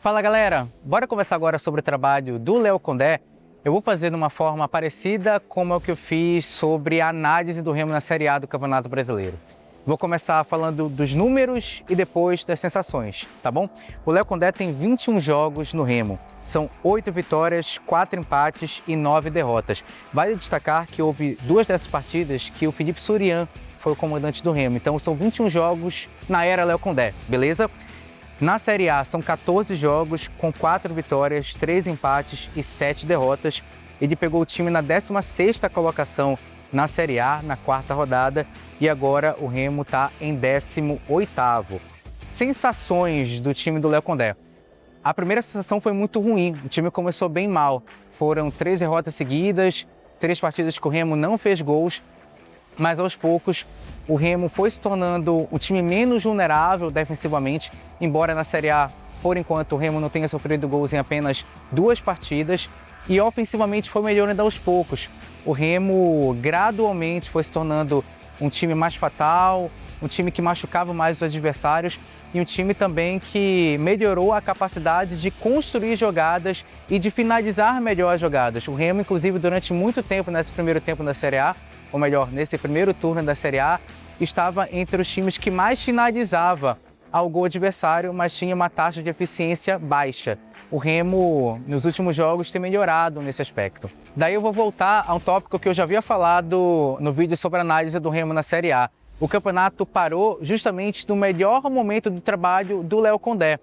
Fala galera, bora conversar agora sobre o trabalho do Léo Condé. Eu vou fazer de uma forma parecida como é o que eu fiz sobre a análise do Remo na Série A do Campeonato Brasileiro. Vou começar falando dos números e depois das sensações, tá bom? O Léo Condé tem 21 jogos no Remo. São 8 vitórias, 4 empates e 9 derrotas. Vale destacar que houve 2 dessas partidas que o Felipe Surian foi o comandante do Remo. Então são 21 jogos na era Léo Condé, beleza? Na Série A são 14 jogos com 4 vitórias, 3 empates e 7 derrotas. Ele pegou o time na 16ª colocação na Série A, na 4ª rodada, e agora o Remo está em 18º. Sensações do time do Léo Condé. A primeira sensação foi muito ruim, o time começou bem mal. Foram 3 derrotas seguidas, 3 partidas que o Remo não fez gols, mas aos poucos o Remo foi se tornando um time menos vulnerável defensivamente, embora na Série A, por enquanto, o Remo não tenha sofrido gols em apenas 2 partidas, e ofensivamente foi melhorando aos poucos. O Remo gradualmente foi se tornando um time mais fatal, um time que machucava mais os adversários e um time também que melhorou a capacidade de construir jogadas e de finalizar melhor as jogadas. O Remo, inclusive, durante muito tempo nesse primeiro tempo da Série A, ou melhor, nesse primeiro turno da Série A, estava entre os times que mais finalizava ao gol adversário, mas tinha uma taxa de eficiência baixa. O Remo, nos últimos jogos, tem melhorado nesse aspecto. Daí eu vou voltar a um tópico que eu já havia falado no vídeo sobre a análise do Remo na Série A. O campeonato parou justamente no melhor momento do trabalho do Léo Condé.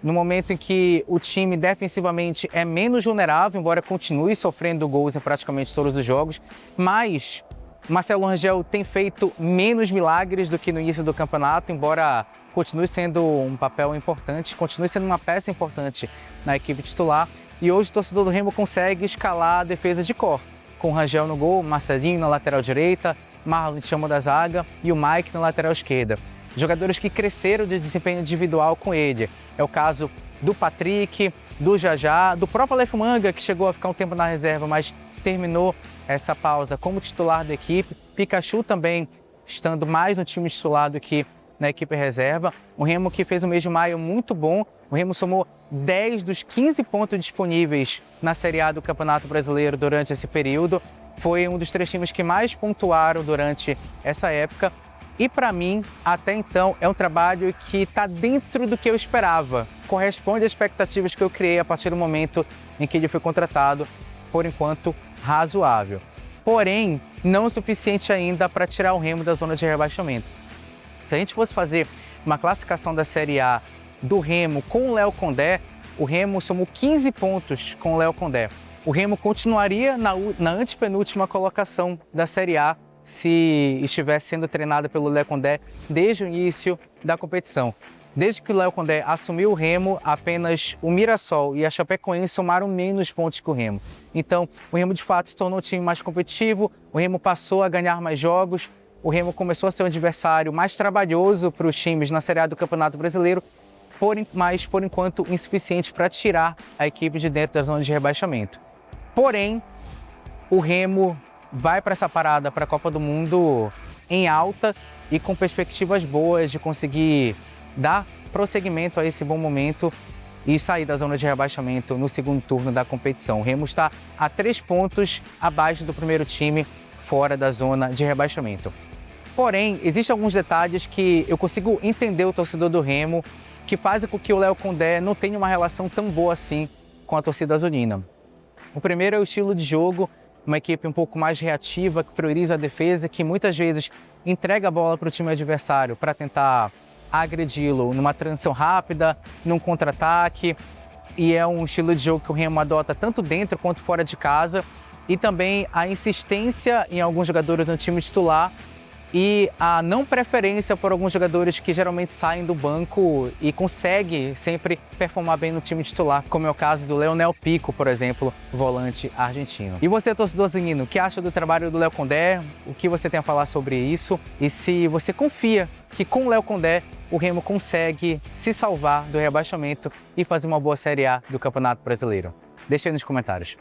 No momento em que o time defensivamente é menos vulnerável, embora continue sofrendo gols em praticamente todos os jogos, mas Marcelo Rangel tem feito menos milagres do que no início do campeonato, embora continue sendo um papel importante, continue sendo uma peça importante na equipe titular. E hoje o torcedor do Remo consegue escalar a defesa de cor, com o Rangel no gol, Marcelinho na lateral direita, Marlon Chamo da zaga e o Mike na lateral esquerda. Jogadores que cresceram de desempenho individual com ele. É o caso do Patrick, do Jajá, do próprio Aleph Manga, que chegou a ficar um tempo na reserva, mas terminou essa pausa como titular da equipe. Pikachu também estando mais no time titular do que na equipe reserva. O Remo que fez um mês de maio muito bom. O Remo somou 10 dos 15 pontos disponíveis na Série A do Campeonato Brasileiro durante esse período. Foi um dos 3 times que mais pontuaram durante essa época. E para mim, até então, é um trabalho que está dentro do que eu esperava. Corresponde às expectativas que eu criei a partir do momento em que ele foi contratado. Por enquanto, razoável. Porém, não o suficiente ainda para tirar o Remo da zona de rebaixamento. Se a gente fosse fazer uma classificação da Série A do Remo com o Léo Condé, o Remo somou 15 pontos com o Léo Condé. O Remo continuaria na antepenúltima colocação da Série A se estivesse sendo treinado pelo Léo Condé desde o início da competição. Desde que o Léo Condé assumiu o Remo, apenas o Mirassol e a Chapecoense somaram menos pontos que o Remo. Então, o Remo de fato se tornou um time mais competitivo, o Remo passou a ganhar mais jogos, o Remo começou a ser um adversário mais trabalhoso para os times na Série A do Campeonato Brasileiro, mas por enquanto insuficiente para tirar a equipe de dentro da zona de rebaixamento. Porém, o Remo vai para essa parada para a Copa do Mundo em alta e com perspectivas boas de conseguir dar prosseguimento a esse bom momento e sair da zona de rebaixamento no segundo turno da competição. O Remo está a 3 pontos abaixo do primeiro time fora da zona de rebaixamento. Porém, existem alguns detalhes que eu consigo entender o torcedor do Remo, que fazem com que o Léo Condé não tenha uma relação tão boa assim com a torcida azulina. O primeiro é o estilo de jogo, uma equipe um pouco mais reativa, que prioriza a defesa, que muitas vezes entrega a bola para o time adversário para tentar agredi-lo numa transição rápida, num contra-ataque, e é um estilo de jogo que o Remo adota tanto dentro quanto fora de casa, e também a insistência em alguns jogadores no time titular e a não preferência por alguns jogadores que geralmente saem do banco e conseguem sempre performar bem no time titular, como é o caso do Leonel Pico, por exemplo, volante argentino. E você, torcedor zinguino, o que acha do trabalho do Léo Condé? O que você tem a falar sobre isso? E se você confia que com o Léo Condé o Remo consegue se salvar do rebaixamento e fazer uma boa Série A do Campeonato Brasileiro? Deixa aí nos comentários.